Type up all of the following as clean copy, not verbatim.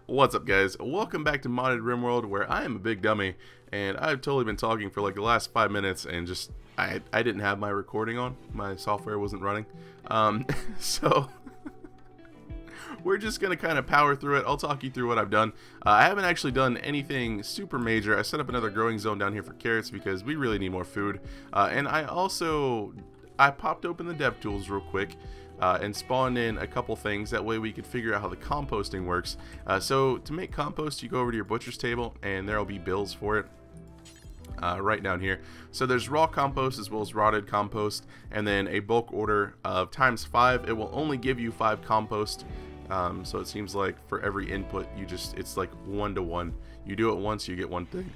What's up, guys? Welcome back to Modded RimWorld, where I am a big dummy, and I've totally been talking for like the last 5 minutes, and just I didn't have my recording on. My software wasn't running, so we're just gonna kind of power through it. I'll talk you through what I've done. I haven't actually done anything super major. I set up another growing zone down here for carrots because we really need more food, and I popped open the dev tools real quick. And spawned in a couple things. That way we could figure out how the composting works. So to make compost, you go over to your butcher's table and there will be bills for it right down here. So there's raw compost as well as rotted compost, and then a bulk order of ×5. It will only give you 5 compost. So it seems like for every input it's like 1 to 1. You do it once, you get one thing.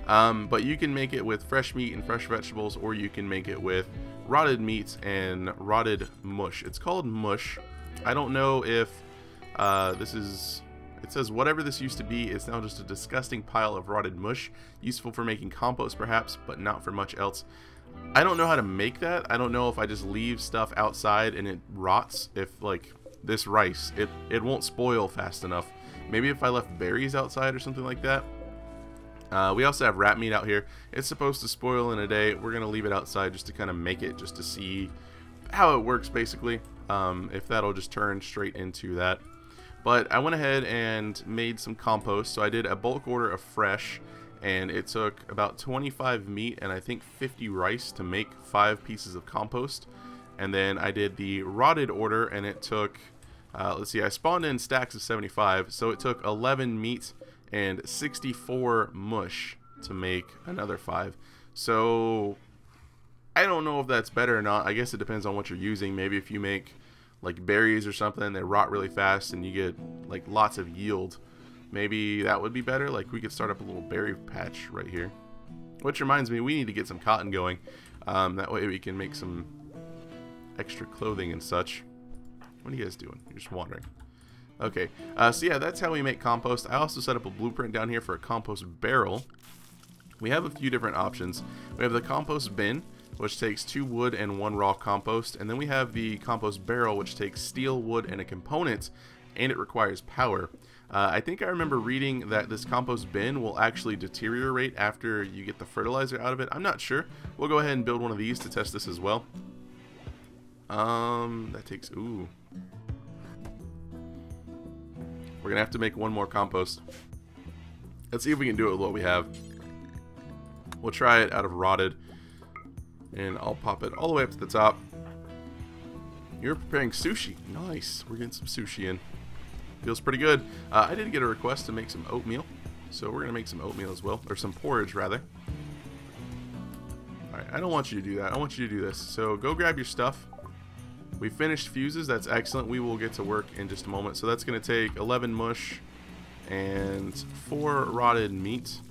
But you can make it with fresh meat and fresh vegetables, or you can make it with rotted meats and rotted mush. It's called mush. I don't know if it says whatever this used to be is now just a disgusting pile of rotted mush, useful for making compost perhaps, but not for much else. I don't know how to make that. I don't know if I just leave stuff outside and it rots. If like this rice, it won't spoil fast enough. Maybe if I left berries outside or something like that. We also have rat meat out here. It's supposed to spoil in a day. We're gonna leave it outside just to kind of make it, just to see how it works basically, if that'll just turn straight into that. But I went ahead and made some compost. So I did a bulk order of fresh, and it took about 25 meat and I think 50 rice to make 5 pieces of compost. And then I did the rotted order, and it took let's see, I spawned in stacks of 75, so it took 11 meat and 64 mush to make another 5. So I don't know if that's better or not. I guess it depends on what you're using. Maybe if you make like berries or something, they rot really fast and you get like lots of yield, maybe that would be better. Like we could start up a little berry patch right here, which reminds me, we need to get some cotton going. That way we can make some extra clothing and such. What are you guys doing? You're just wandering. Okay, so yeah, that's how we make compost. I also set up a blueprint down here for a compost barrel. We have a few different options. We have the compost bin, which takes 2 wood and 1 raw compost, and then we have the compost barrel, which takes steel, wood, and a component, and it requires power. I think I remember reading that this compost bin will actually deteriorate after you get the fertilizer out of it. I'm not sure. We'll go ahead and build one of these to test this as well. That takes, ooh. We're gonna have to make 1 more compost. Let's see if we can do it with what we have. We'll try it out of rotted, and I'll pop it all the way up to the top. You're preparing sushi. Nice. We're getting some sushi in. Feels pretty good. I did get a request to make some oatmeal, so we're gonna make some oatmeal as well, or some porridge rather. Alright, I don't want you to do that. I want you to do this. So go grab your stuff. We finished fuses. That's excellent. We will get to work in just a moment. So that's going to take 11 mush and 4 rotted meat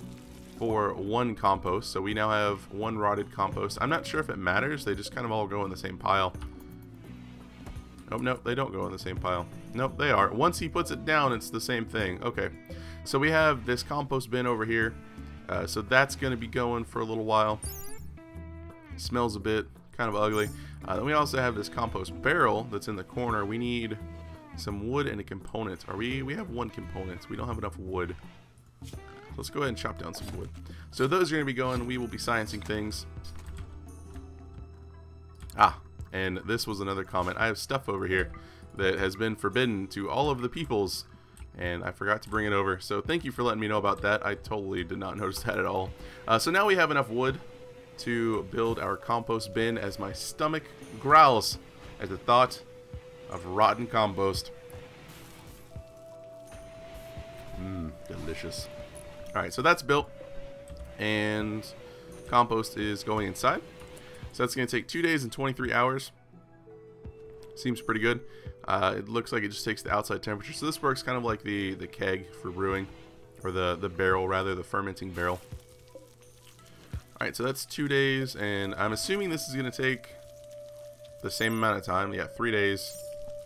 for 1 compost. So we now have 1 rotted compost. I'm not sure if it matters. They just kind of all go in the same pile. Oh, no, they don't go in the same pile. Nope, they are. Once he puts it down, it's the same thing. Okay, so we have this compost bin over here. So that's going to be going for a little while. Smells a bit kind of ugly. Then we also have this compost barrel that's in the corner. We need some wood and a component. We have 1 component. We don't have enough wood. So let's go ahead and chop down some wood. So those are going to be going. We will be sciencing things. And this was another comment. I have stuff over here that has been forbidden to all of the peoples, and I forgot to bring it over. So thank you for letting me know about that. I totally did not notice that at all. So now we have enough wood to build our compost bin, as my stomach growls at the thought of rotten compost. Delicious. Alright, so that's built, and compost is going inside. So that's going to take 2 days and 23 hours. Seems pretty good. It looks like it just takes the outside temperature. So this works kind of like the keg for brewing, or the barrel rather, the fermenting barrel. Alright, so that's 2 days, and I'm assuming this is going to take the same amount of time. Yeah, 3 days,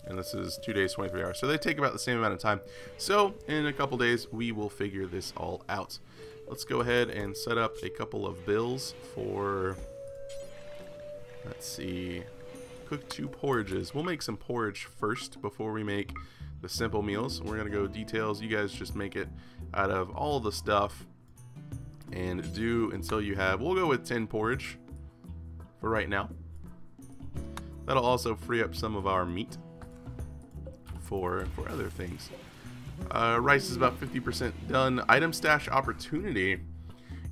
and this is 2 days, 23 hours. So they take about the same amount of time. So in a couple days, we will figure this all out. Let's go ahead and set up a couple of bills for, let's see, cook 2 porridges. We'll make some porridge first before we make the simple meals. We're gonna go details. You guys just make it out of all the stuff and do until you have, we'll go with 10 porridge for right now. That'll also free up some of our meat for other things. Rice is about 50% done. Item stash opportunity.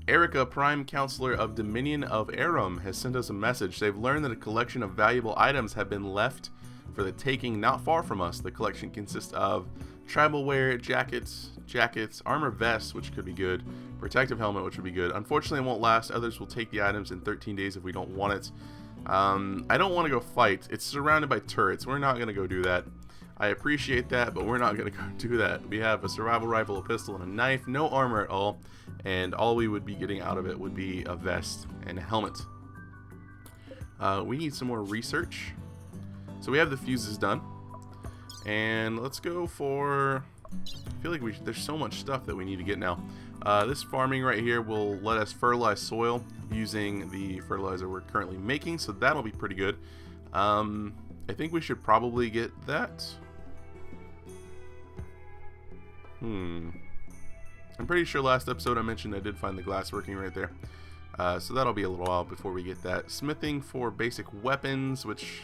Erica, Prime Counselor of Dominion of Aram, has sent us a message. They've learned that a collection of valuable items have been left for the taking not far from us. The collection consists of tribal wear, jackets, armor vests, which could be good, protective helmet, which would be good. Unfortunately, it won't last. Others will take the items in 13 days if we don't want it. I don't want to go fight. It's surrounded by turrets. We're not going to go do that. I appreciate that, but we're not going to go do that. We have a survival rifle, a pistol, and a knife. No armor at all. And all we would be getting out of it would be a vest and a helmet. We need some more research. So we have the fuses done. And let's go for... I feel like there's so much stuff that we need to get now. This farming right here will let us fertilize soil using the fertilizer we're currently making. So that'll be pretty good. I think we should probably get that. I'm pretty sure last episode I mentioned I did find the glass working right there. So that'll be a little while before we get that. Smithing for basic weapons, which,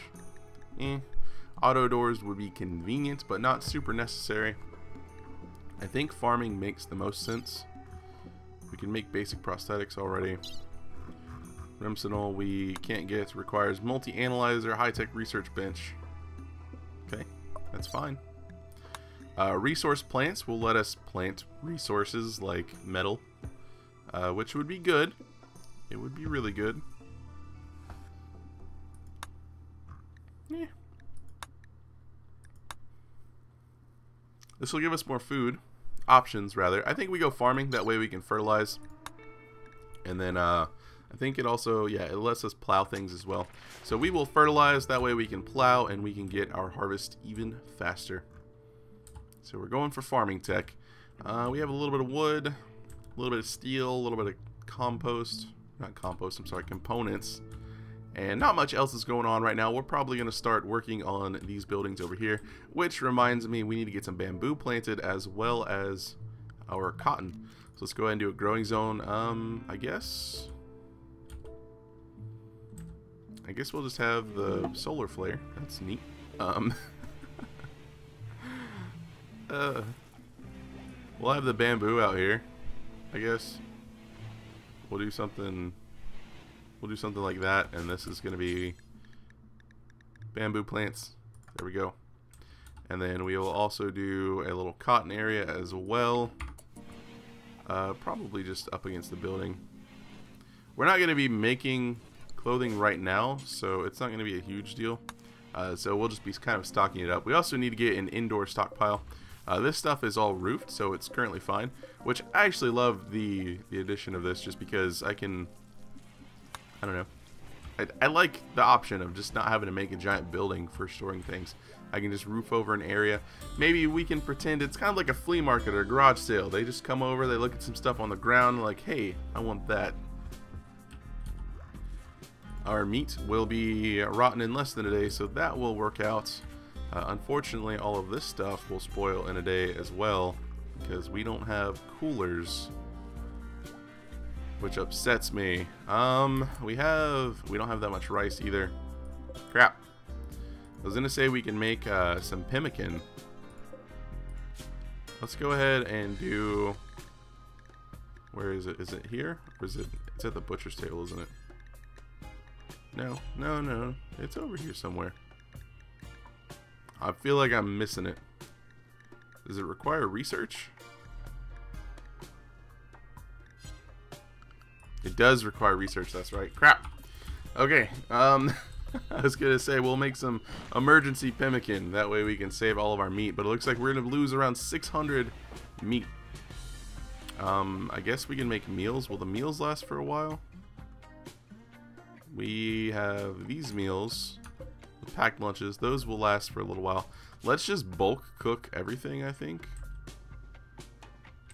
auto doors would be convenient, but not super necessary. I think farming makes the most sense. We can make basic prosthetics already. Remsenol we can't get. Requires multi-analyzer, high-tech research bench. Okay, that's fine. Resource plants will let us plant resources like metal, which would be good. It would be really good. Yeah. This will give us more food options, rather. I think we go farming. That way we can fertilize. And then I think it also, yeah, it lets us plow things as well. So we will fertilize. That way we can plow and we can get our harvest even faster. So we're going for farming tech. We have a little bit of wood, a little bit of steel, a little bit of compost. Not compost, I'm sorry, components. And not much else is going on right now. We're probably going to start working on these buildings over here. Which reminds me, we need to get some bamboo planted as well as our cotton. So let's go ahead and do a growing zone. I guess we'll just have the solar flare. That's neat. We'll have the bamboo out here. I guess we'll do something. We'll do something like that, and this is going to be bamboo plants. There we go. And then we will also do a little cotton area as well. Probably just up against the building. We're not going to be making clothing right now, so it's not going to be a huge deal. So we'll just be kind of stocking it up. We also need to get an indoor stockpile. This stuff is all roofed, so it's currently fine. Which I actually love the addition of this, just because I can... I don't know. I like the option of just not having to make a giant building for storing things. I can just roof over an area. Maybe we can pretend it's kind of like a flea market or a garage sale. They just come over, they look at some stuff on the ground, like, hey, I want that. Our meat will be rotten in less than a day, so that will work out. Unfortunately, all of this stuff will spoil in a day as well, because we don't have coolers, which upsets me. We don't have that much rice either. Crap. I was gonna say we can make some pemmican. Let's go ahead and do... Where is it? Is it here? Or is it... It's at the butcher's table, isn't it? No, no, no. It's over here somewhere. I feel like I'm missing it. Does it require research? It does require research, that's right. Crap! Okay, I was gonna say we'll make some emergency pemmican. That way we can save all of our meat. But it looks like we're gonna lose around 600 meat. I guess we can make meals. Will the meals last for a while? We have these meals. The packed lunches. Those will last for a little while. Let's just bulk cook everything, I think.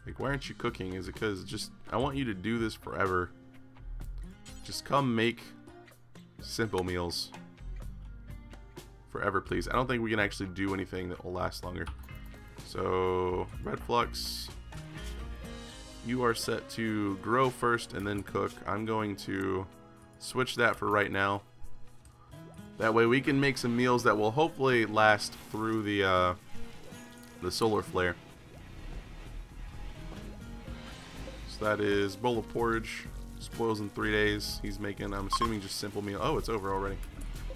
Like, why aren't you cooking? Is it because just... I want you to do this forever. Just come make simple meals forever, please. I don't think we can actually do anything that will last longer. So red flux, you are set to grow first and then cook. I'm going to switch that for right now. That way we can make some meals that will hopefully last through the solar flare. So that is bowl of porridge. Spoils in 3 days. He's making, I'm assuming, just simple meal. Oh, it's over already.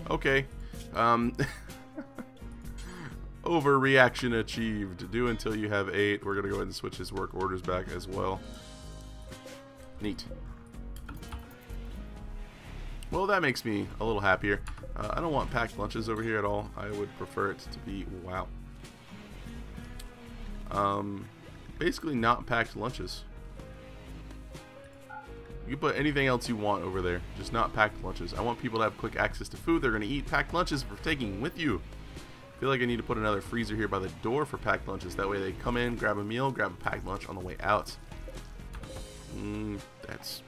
Okay. Overreaction achieved. Do until you have 8. We're going to go ahead and switch his work orders back as well. Neat. Well, that makes me a little happier. I don't want packed lunches over here at all. I would prefer it to be, wow. Basically not packed lunches. You can put anything else you want over there, just not packed lunches. I want people to have quick access to food they're going to eat. Packed lunches for taking with you. I feel like I need to put another freezer here by the door for packed lunches. That way they come in, grab a meal, grab a packed lunch on the way out. That's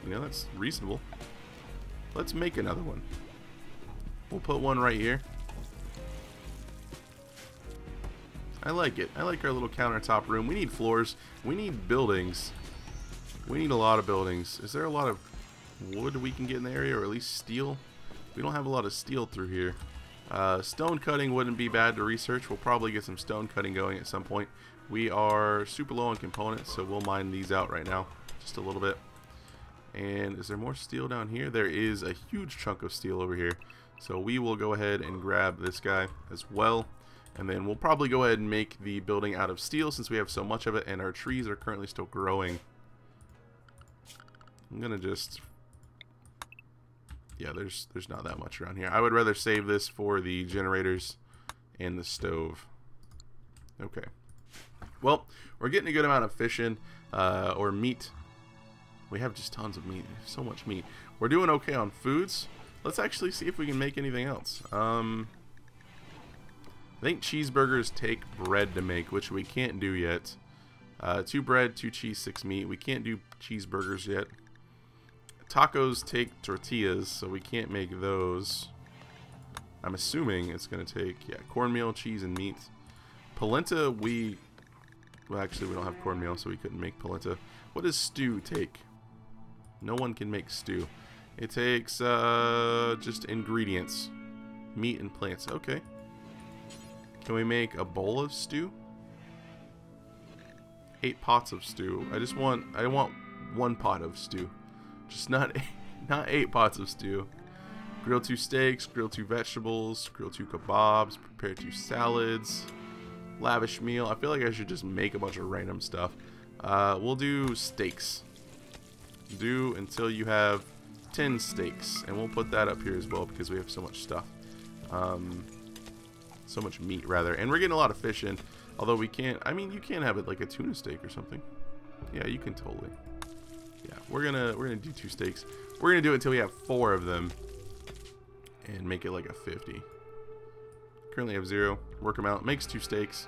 reasonable. Let's make another one. We'll put one right here. I like it. I like our little countertop room. We need floors. We need buildings. We need a lot of buildings. Is there a lot of wood we can get in the area, or at least steel? We don't have a lot of steel through here. Stone cutting wouldn't be bad to research. We'll probably get some stone cutting going at some point. We are super low on components, so we'll mine these out right now. Just a little bit. And is there more steel down here? There is a huge chunk of steel over here. So we will go ahead and grab this guy as well. And then we'll probably go ahead and make the building out of steel since we have so much of it and our trees are currently still growing. I'm gonna just, yeah, there's not that much around here. I would rather save this for the generators and the stove. Okay. Well, we're getting a good amount of fishing or meat. We have just tons of meat. So much meat. We're doing okay on foods. Let's actually see if we can make anything else. I think cheeseburgers take bread to make, which we can't do yet. 2 bread, 2 cheese, 6 meat. We can't do cheeseburgers yet. Tacos take tortillas, so we can't make those. I'm assuming it's going to take, yeah, cornmeal, cheese, and meat. Polenta, well, actually, we don't have cornmeal, so we couldn't make polenta. What does stew take? No one can make stew. It takes just ingredients. Meat and plants. Okay. Can we make a bowl of stew? 8 pots of stew. I want 1 pot of stew. Just not 8 pots of stew. Grill 2 steaks, grill 2 vegetables, grill 2 kebabs, prepare 2 salads, lavish meal. I feel like I should just make a bunch of random stuff. We'll do steaks. Do until you have 10 steaks, and we'll put that up here as well because we have so much stuff. So much meat rather, and we're getting a lot of fish in. Although we can't, I mean, you can have it like a tuna steak or something. Yeah, you can totally. Yeah, we're gonna do 2 steaks. We're gonna do it until we have 4 of them, and make it like a 50. Currently have 0. Work them out. Makes 2 steaks.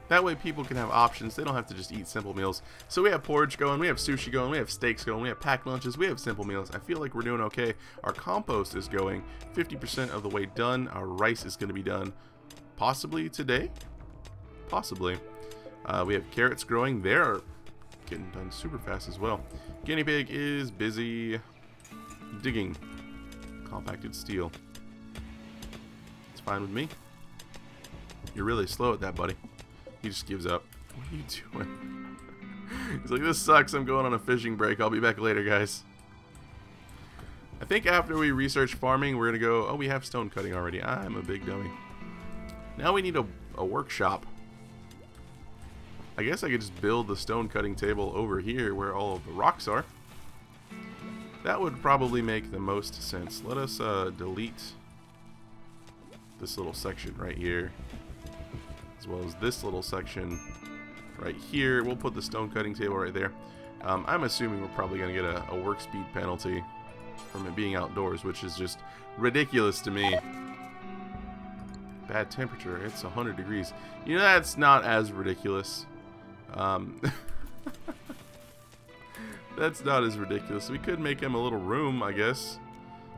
That way people can have options. They don't have to just eat simple meals. So we have porridge going, we have sushi going, we have steaks going, we have packed lunches, we have simple meals. I feel like we're doing okay. Our compost is going 50% of the way done. Our rice is going to be done possibly today. Possibly. We have carrots growing. They're getting done super fast as well. Guinea pig is busy digging compacted steel. It's fine with me. You're really slow at that, buddy. He just gives up. What are you doing? He's like, this sucks. I'm going on a fishing break. I'll be back later, guys. I think after we research farming, we're going to go... Oh, we have stone cutting already. I'm a big dummy. Now we need a workshop. I guess I could just build the stone cutting table over here where all of the rocks are. That would probably make the most sense. Let us delete this little section right here, as well as this little section right here. We'll put the stone cutting table right there. I'm assuming we're probably going to get a work speed penalty from it being outdoors, which is just ridiculous to me. Bad temperature, it's 100 degrees. You know, that's not as ridiculous. That's not as ridiculous. We could make him a little room, I guess.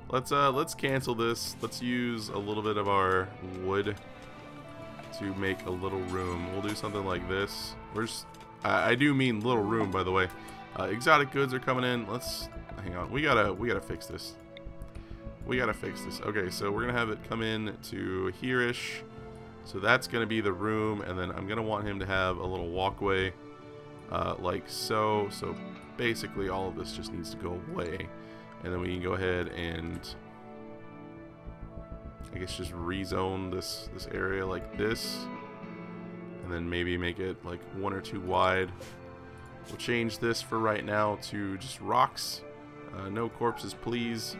Let's cancel this. Let's use a little bit of our wood to make a little room. We'll do something like this. I do mean little room, by the way. Exotic goods are coming in. Let's hang on. We gotta fix this. We gotta fix this. Okay, so we're gonna have it come in to here-ish. So that's gonna be the room, and then I'm gonna want him to have a little walkway, like so. So basically, all of this just needs to go away, and then we can go ahead and I guess just rezone this area like this, and then maybe make it like 1 or 2 wide. We'll change this for right now to just rocks. No corpses, please.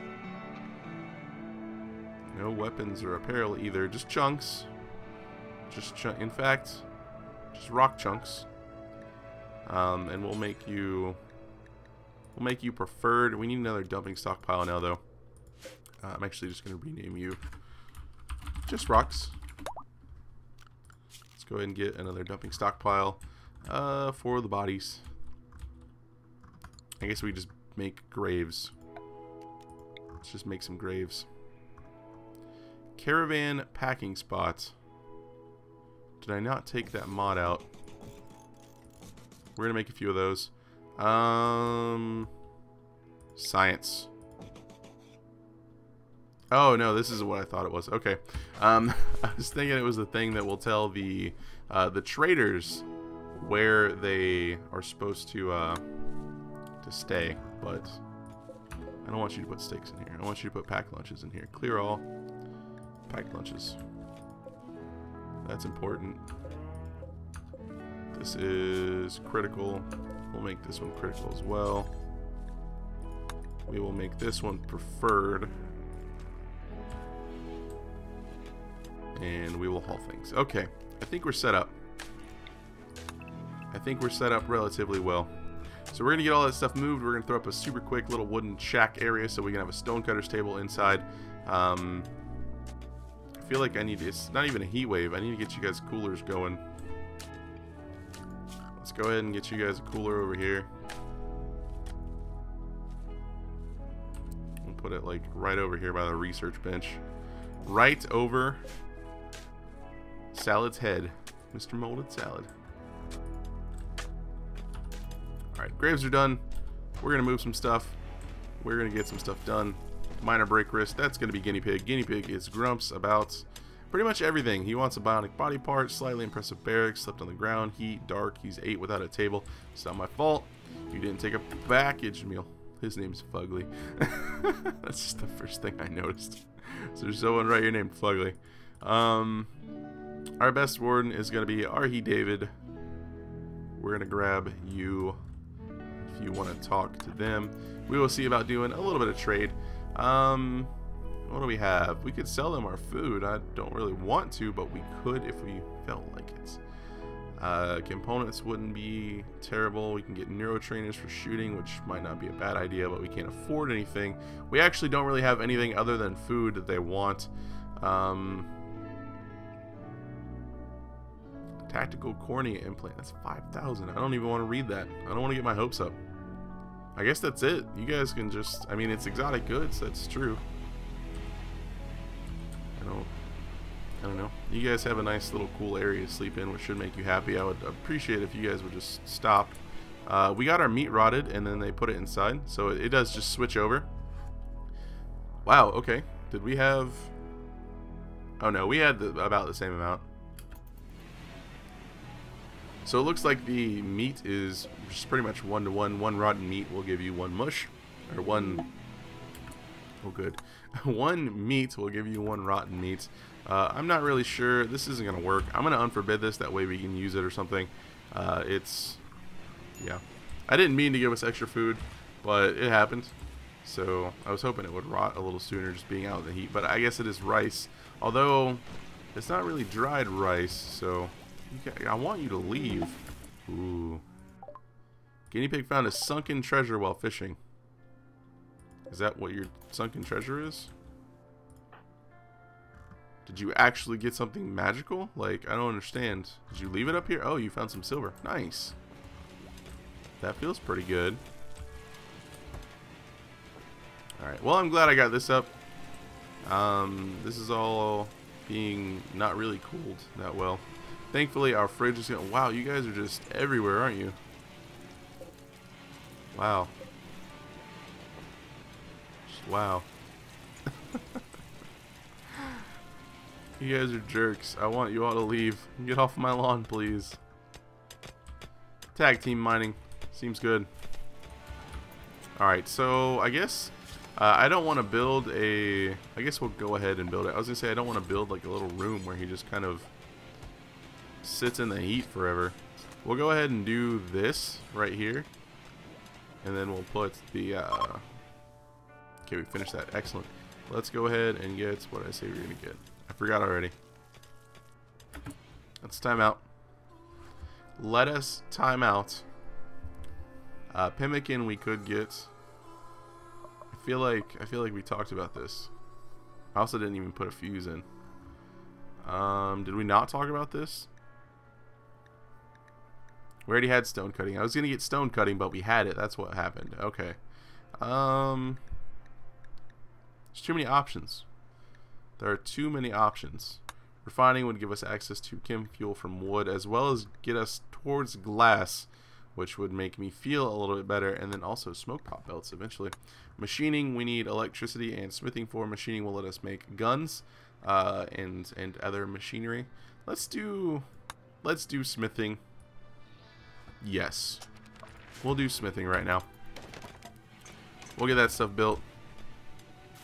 No weapons or apparel either. Just chunks. In fact, just rock chunks. And we'll make you preferred. We need another dumping stockpile now, though. I'm actually just going to rename you just rocks. Let's go ahead and get another dumping stockpile for the bodies. I guess we just make graves. Let's just make some graves. Caravan packing spot. Did I not take that mod out? We're gonna make a few of those. Science. Oh no, this is what I thought it was. Okay. I was thinking it was the thing that will tell the traders where they are supposed to stay, but I don't want you to put steaks in here. I want you to put packed lunches in here. Clear all. Packed lunches. That's important. This is critical. We'll make this one critical as well. We will make this one preferred. And we will haul things. Okay, I think we're set up. I think we're set up relatively well. So we're going to get all that stuff moved. We're going to throw up a super quick little wooden shack area so we can have a stonecutter's table inside. I feel like it's not even a heat wave. I need to get you guys coolers going. Let's go ahead and get you guys a cooler over here. We'll put it like right over here by the research bench. Right over Salad's head. Mr. Molded Salad. Alright, graves are done. We're going to move some stuff. We're going to get some stuff done. Minor break wrist. That's going to be Guinea Pig. Guinea Pig is grumps about pretty much everything. He wants a bionic body part, slightly impressive barracks, slept on the ground, heat, dark. He's 8 without a table. It's not my fault. You didn't take a package meal. His name's Fugly. That's just the first thing I noticed. So there's someone right here named Fugly. Our best warden is going to be Arhi David. We're going to grab you if you want to talk to them. We will see about doing a little bit of trade. What do we have? We could sell them our food. I don't really want to, but we could if we felt like it. Components wouldn't be terrible. We can get neurotrainers for shooting, which might not be a bad idea, but we can't afford anything. We actually don't really have anything other than food that they want. Tactical cornea implant. That's 5,000. I don't even want to read that. I don't want to get my hopes up. I guess that's it. You guys can just... I mean, it's exotic goods. That's true. I don't know. You guys have a nice little cool area to sleep in, which should make you happy. I would appreciate if you guys would just stop. We got our meat rotted, and then they put it inside. So it does just switch over. Wow, okay. Did we have... Oh, no. We had about the same amount. So it looks like the meat is just pretty much 1-to-1. One rotten meat will give you 1 mush. Or 1... Oh, good. 1 meat will give you 1 rotten meat. I'm not really sure. This isn't going to work. I'm going to unforbid this. That way we can use it or something. Yeah. I didn't mean to give us extra food, but it happened. So I was hoping it would rot a little sooner just being out in the heat. But I guess it is rice. Although, it's not really dried rice, so... I want you to leave. Ooh. Guinea pig found a sunken treasure while fishing. Is that what your sunken treasure is? Did you actually get something magical? Like, I don't understand. Did you leave it up here? Oh, you found some silver. Nice. That feels pretty good. Alright, well, I'm glad I got this up. This is all being not really cooled that well. Thankfully, our fridge is going to... Wow, you guys are just everywhere, aren't you? Wow. Just wow. You guys are jerks. I want you all to leave. Get off my lawn, please. Tag team mining. Seems good. Alright, so I guess... I don't want to build a... I guess we'll go ahead and build it. I was going to say I don't want to build like a little room where he just kind of sits in the heat forever. We'll go ahead and do this right here. And then we'll put the... Okay, we finished that. Excellent. Let's go ahead and get what I say we're going to get. I forgot already. Let's time out. Let us time out. Pemmican we could get. I feel like we talked about this. I also didn't even put a fuse in. Did we not talk about this? We already had stone cutting. I was gonna get stone cutting, but we had it. That's what happened. Okay. There's too many options. There are too many options. Refining would give us access to chem fuel from wood, as well as get us towards glass, which would make me feel a little bit better, and then also smoke pop belts eventually. Machining, we need electricity and smithing for. Machining will let us make guns and other machinery. Let's do smithing. Yes. We'll do smithing right now. We'll get that stuff built.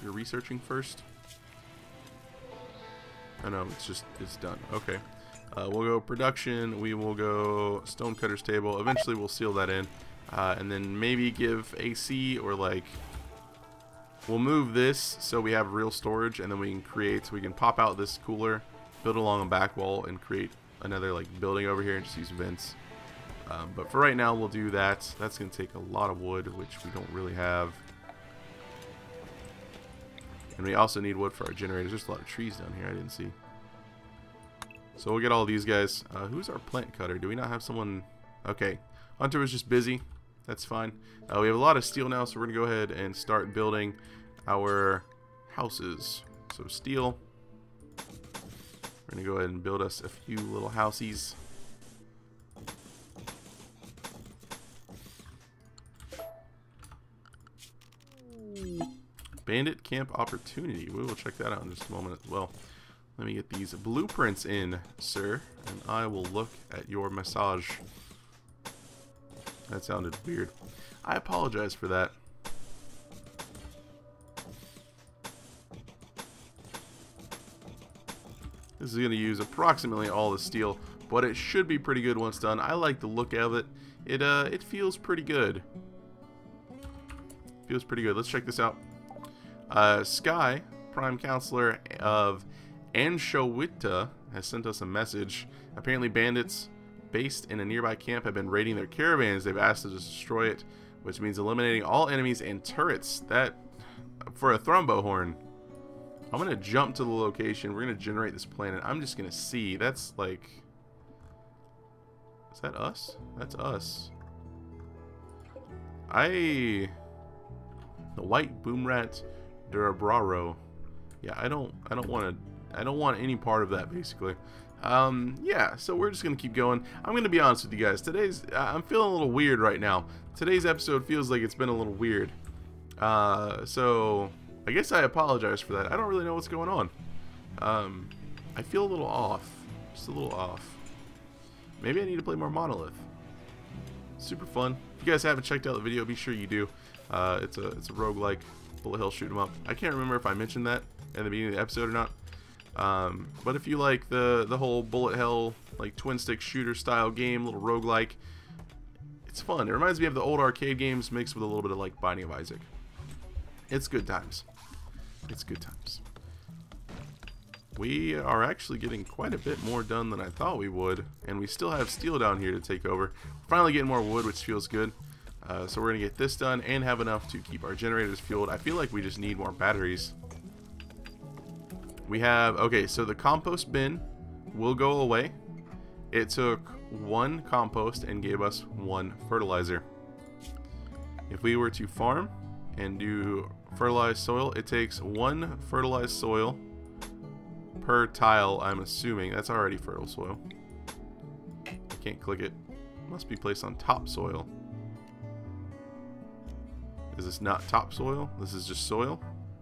You're researching first? Oh no, it's done. Okay. We'll go production. We will go stonecutter's table. Eventually we'll seal that in. And then maybe give AC, or like... We'll move this so we have real storage, and then we can pop out this cooler, build along a back wall, and create another like building over here and just use vents. But for right now we'll do that. That's going to take a lot of wood, which we don't really have. And we also need wood for our generators. There's a lot of trees down here I didn't see. So we'll get all these guys. Who's our plant cutter? Do we not have someone? Okay. Hunter was just busy. That's fine. We have a lot of steel now, so we're going to go ahead and start building our houses. So steel. We're going to go ahead and build us a few little houseies. Bandit camp opportunity. We will check that out in just a moment as well. Let me get these blueprints in, sir, and I will look at your massage. That sounded weird. I apologize for that. This is going to use approximately all the steel, but it should be pretty good once done. I like the look of it. It feels pretty good. Feels pretty good. Let's check this out. Sky, Prime Counselor of Anshowita, has sent us a message. Apparently bandits based in a nearby camp have been raiding their caravans. They've asked us to destroy it, which means eliminating all enemies and turrets. That, for a thrombo horn. I'm going to jump to the location. We're going to generate this planet. I'm just going to see. That's like... Is that us? That's us. The white boomrat Durabraro. Yeah, I don't want any part of that, basically. Yeah, so we're just gonna keep going. I'm gonna be honest with you guys. I'm feeling a little weird right now. Today's episode feels like it's been a little weird. So I guess I apologize for that. I don't really know what's going on. I feel a little off, just a little off. Maybe I need to play more Monolith. Super fun. If you guys haven't checked out the video, be sure you do. It's a roguelike bullet hell shoot 'em up. I can't remember if I mentioned that at the beginning of the episode or not. But if you like the whole bullet hell, like twin stick shooter style game, little roguelike, it's fun. It reminds me of the old arcade games mixed with a little bit of like Binding of Isaac. It's good times. It's good times. We are actually getting quite a bit more done than I thought we would, and we still have steel down here to take over. We're finally getting more wood, which feels good. So we're going to get this done and have enough to keep our generators fueled. I feel like we just need more batteries. We have, okay, so the compost bin will go away. It took 1 compost and gave us 1 fertilizer. If we were to farm and do fertilized soil, it takes 1 fertilized soil per tile, I'm assuming. That's already fertile soil. can't click it. Must be placed on topsoil. Is this not topsoil? This is just soil?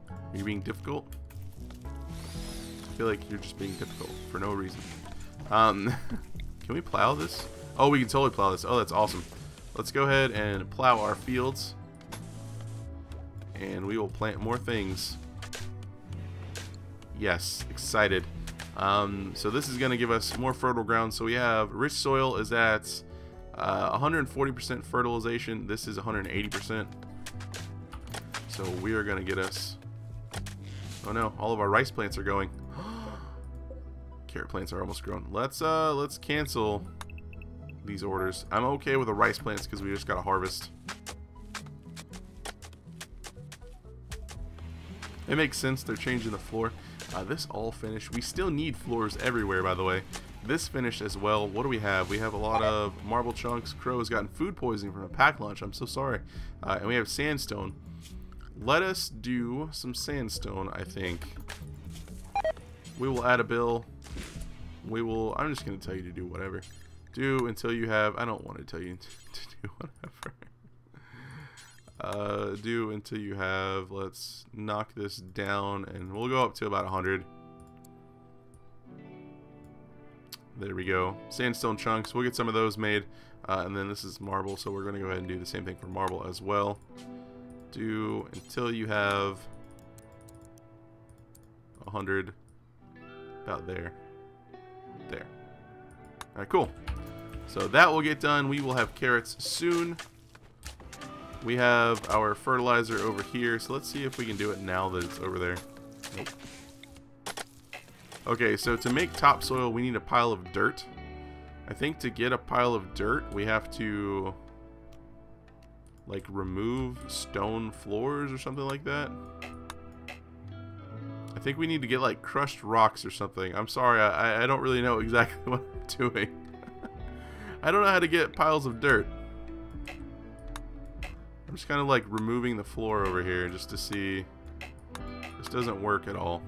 Are you being difficult? I feel like you're just being difficult for no reason. Can we plow this? Oh, we can totally plow this. Oh, that's awesome. Let's go ahead and plow our fields. And we will plant more things. Yes, excited. So this is going to give us more fertile ground. So we have rich soil is at 140% fertilization. This is 180%. So we are going to get us... Oh no, all of our rice plants are going. Carrot plants are almost grown. Let's cancel these orders. I'm okay with the rice plants because we just got to harvest. It makes sense. They're changing the floor. This all finished. We still need floors everywhere, by the way. This finished as well. What do we have? We have a lot of marble chunks. Crow's gotten food poisoning from a pack lunch. I'm so sorry. And we have sandstone. Let us do some sandstone, I think. We will add a bill. We will... I'm just going to tell you to do whatever. Do until you have... I don't want to tell you to do whatever. Do until you have... Let's knock this down, and we'll go up to about 100. There we go. Sandstone chunks. We'll get some of those made. And then this is marble, so we're going to go ahead and do the same thing for marble as well. Do until you have 100. About there. There. Alright, cool. So that will get done. We will have carrots soon. We have our fertilizer over here. So let's see if we can do it now that it's over there. Nope. Okay, so to make topsoil, we need a pile of dirt. I think to get a pile of dirt, we have to... like remove stone floors or something like that. I think we need to get like crushed rocks or something. I'm sorry, I don't really know exactly what I'm doing. I don't know how to get piles of dirt. I'm just kind of like removing the floor over here just to see. This doesn't work at all.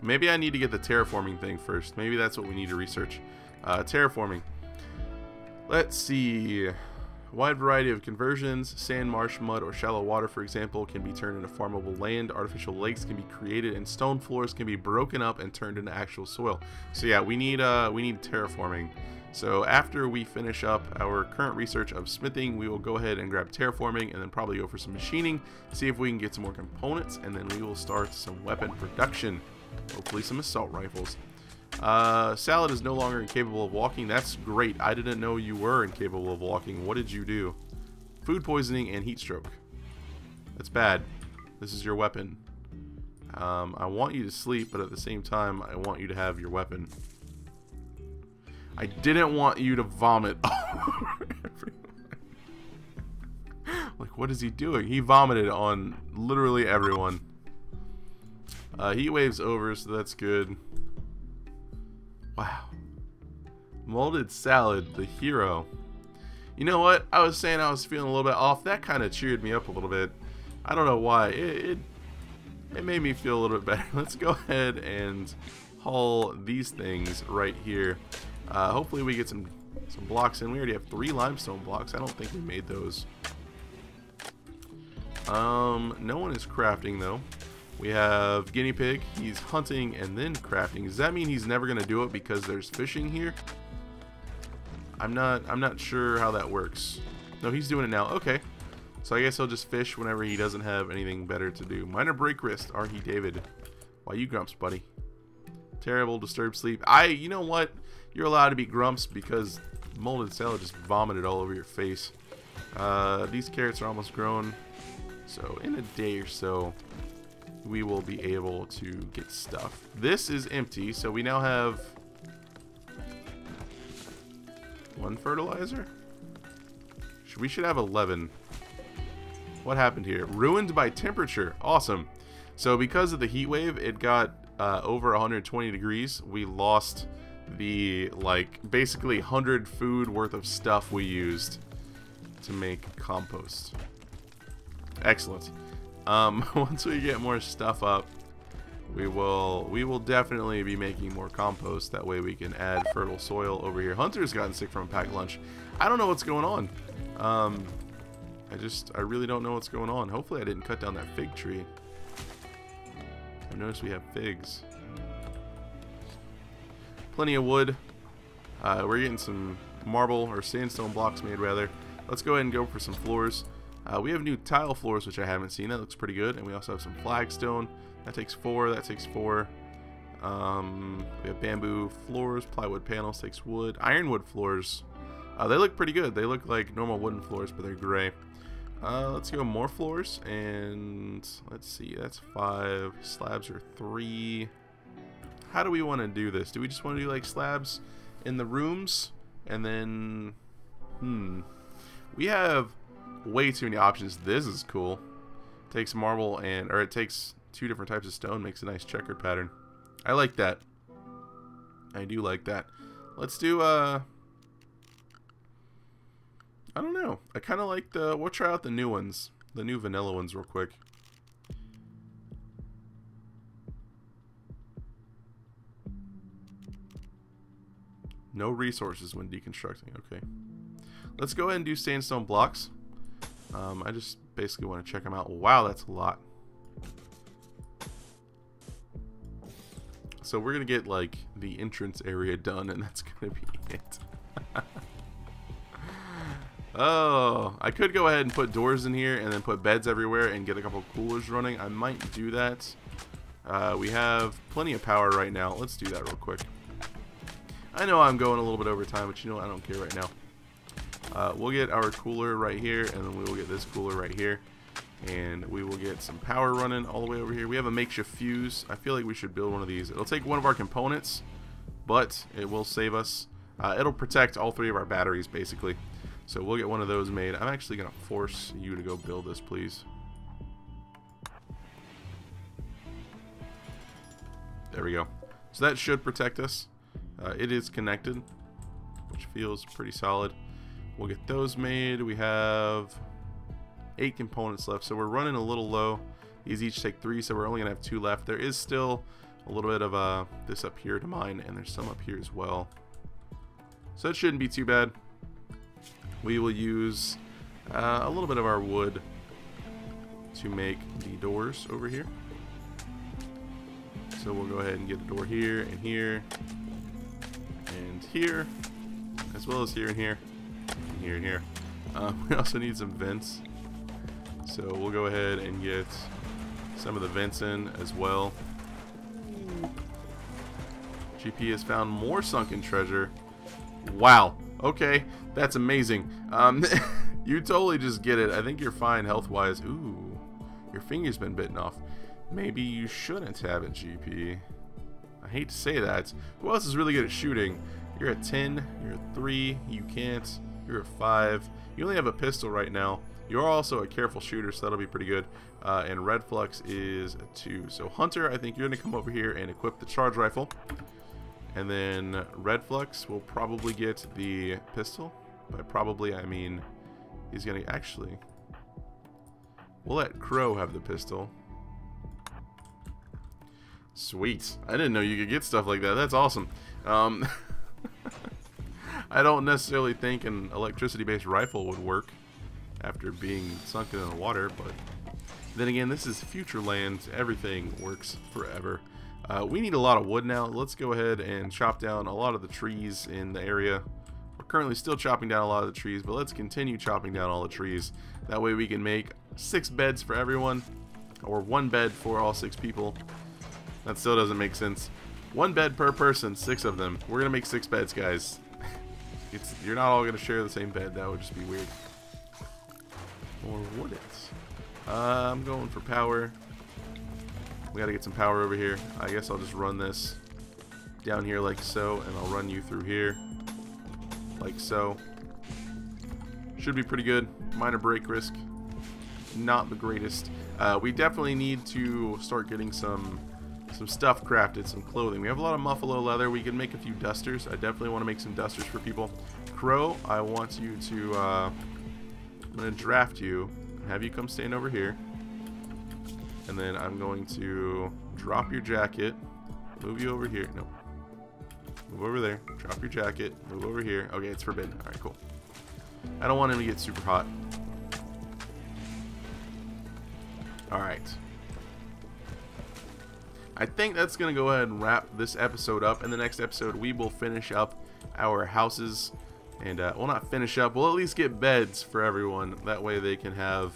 Maybe I need to get the terraforming thing first. Maybe that's what we need to research. Terraforming. Let's see. A wide variety of conversions. Sand, marsh, mud, or shallow water, for example, can be turned into farmable land. Artificial lakes can be created, and stone floors can be broken up and turned into actual soil. So yeah, we need terraforming. So after we finish up our current research of smithing, we will go ahead and grab terraforming, and then probably go for some machining, see if we can get some more components, and then we will start some weapon production. Hopefully some assault rifles. Salad is no longer incapable of walking. That's great. I didn't know you were incapable of walking. What did you do? Food poisoning and heat stroke. That's bad. This is your weapon. I want you to sleep, but at the same time, I want you to have your weapon. I didn't want you to vomit all over everyone. Like, what is he doing? He vomited on literally everyone. Heat wave's over, so that's good. Wow. Molded salad, the hero. You know what? I was saying I was feeling a little bit off. That kind of cheered me up a little bit. I don't know why. It made me feel a little bit better. Let's go ahead and haul these things right here. Hopefully we get some blocks in. We already have 3 limestone blocks. I don't think we made those. No one is crafting though. We have guinea pig. He's hunting and then crafting. Does that mean he's never gonna do it because there's fishing here? I'm not sure how that works. No, he's doing it now. Okay. So I guess he'll just fish whenever he doesn't have anything better to do. Minor break wrist. R.He David. Why you grumps, buddy? Terrible disturbed sleep. You know what? You're allowed to be grumps because molded salad just vomited all over your face. These carrots are almost grown. So in a day or so, we will be able to get stuff. This is empty, so we now have 1 fertilizer. We should have 11. What happened here? Ruined by temperature. Awesome. So because of the heat wave, it got over 120 degrees. We lost the basically 100 food worth of stuff we used to make compost. Excellent. Once we get more stuff up, We will definitely be making more compost. That way we can add fertile soil over here. Hunter's gotten sick from a packed lunch. I don't know what's going on. I really don't know what's going on. Hopefully I didn't cut down that fig tree. I noticed we have figs. Plenty of wood. We're getting some marble or sandstone blocks made rather. Let's go ahead and go for some floors. We have new tile floors, which I haven't seen. That looks pretty good. And we also have some flagstone. That takes 4. That takes 4. We have bamboo floors. Plywood panels takes wood. Ironwood floors. They look pretty good. They look like normal wooden floors, but they're gray. Let's go more floors. And let's see. That's 5. Slabs are 3. How do we want to do this? Do we just want to do like slabs in the rooms? And then... we have way too many options. This is cool. It takes marble or it takes 2 different types of stone, makes a nice checkered pattern. I like that. I do like that. Let's do I don't know. I kind of like we'll try out the new ones. The new vanilla ones real quick. No resources when deconstructing. Okay. Let's go ahead and do sandstone blocks. I just basically want to check them out. Wow, that's a lot. So we're going to get like the entrance area done, and that's going to be it. Oh, I could go ahead and put doors in here and then put beds everywhere and get a couple coolers running. I might do that. We have plenty of power right now. Let's do that real quick. I know I'm going a little bit over time, but you know what? I don't care right now. We'll get our cooler right here, and then we will get this cooler right here. And we will get some power running all the way over here. We have a makeshift fuse. I feel like we should build one of these. It'll take one of our components, but it will save us. It'll protect all 3 of our batteries, basically. So we'll get one of those made. I'm actually going to force you to go build this, please. There we go. So that should protect us. It is connected, which feels pretty solid. We'll get those made. We have 8 components left, so we're running a little low. These each take 3, so we're only gonna have 2 left. There is still a little bit of this up here to mine, and there's some up here as well. So that shouldn't be too bad. We will use a little bit of our wood to make the doors over here. So we'll go ahead and get a door here and here and here, as well as here and here and here and here. We also need some vents, so we'll go ahead and get some of the vents in as well. GP has found more sunken treasure. Wow. Okay, that's amazing. You totally just get it. I think you're fine health-wise. Ooh, your finger's been bitten off. Maybe you shouldn't have it, GP. I hate to say that. Who else is really good at shooting? You're at 10. You're at 3. You can't. You're at 5. You only have a pistol right now. You're also a careful shooter, so that'll be pretty good. And Red Flux is a 2. So Hunter, I think you're going to come over here and equip the charge rifle. And then Red Flux will probably get the pistol. By probably, I mean he's going to actually... We'll let Crow have the pistol. Sweet. I didn't know you could get stuff like that. That's awesome. I don't necessarily think an electricity-based rifle would work after being sunken in the water, but then again, this is future land. Everything works forever. We need a lot of wood now. Let's go ahead and chop down a lot of the trees in the area. We're currently still chopping down a lot of the trees, but let's continue chopping down all the trees. That way we can make 6 beds for everyone, or 1 bed for all 6 people. That still doesn't make sense. 1 bed per person, 6 of them. We're gonna make 6 beds, guys. You're not all gonna share the same bed. That would just be weird. Or would it? I'm going for power. We gotta get some power over here. I guess I'll just run this down here like so, and I'll run you through here like so. Should be pretty good. Minor break risk, not the greatest. We definitely need to start getting some stuff crafted, some clothing. We have a lot of muffalo leather. We can make a few dusters. I definitely want to make some dusters for people. Crow, I want you to I'm gonna draft you and have you come stand over here. And then I'm going to drop your jacket. Move you over here. No. Move over there. Drop your jacket. Move over here. Okay, it's forbidden. Alright, cool. I don't want him to get super hot. Alright. I think that's going to go ahead and wrap this episode up. In the next episode, we will finish up our houses. And, we'll not finish up. We'll at least get beds for everyone. That way they can have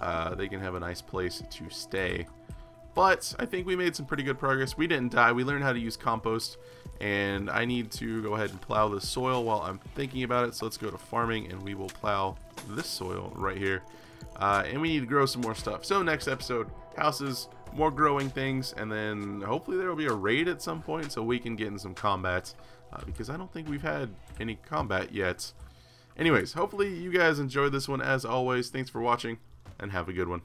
a nice place to stay. But I think we made some pretty good progress. We didn't die. We learned how to use compost. And I need to go ahead and plow the soil while I'm thinking about it. So let's go to farming and we will plow this soil right here. And we need to grow some more stuff. So next episode, houses, more growing things, and then hopefully there will be a raid at some point so we can get in some combat. Because I don't think we've had any combat yet. Anyways, hopefully you guys enjoyed this one as always. Thanks for watching and have a good one.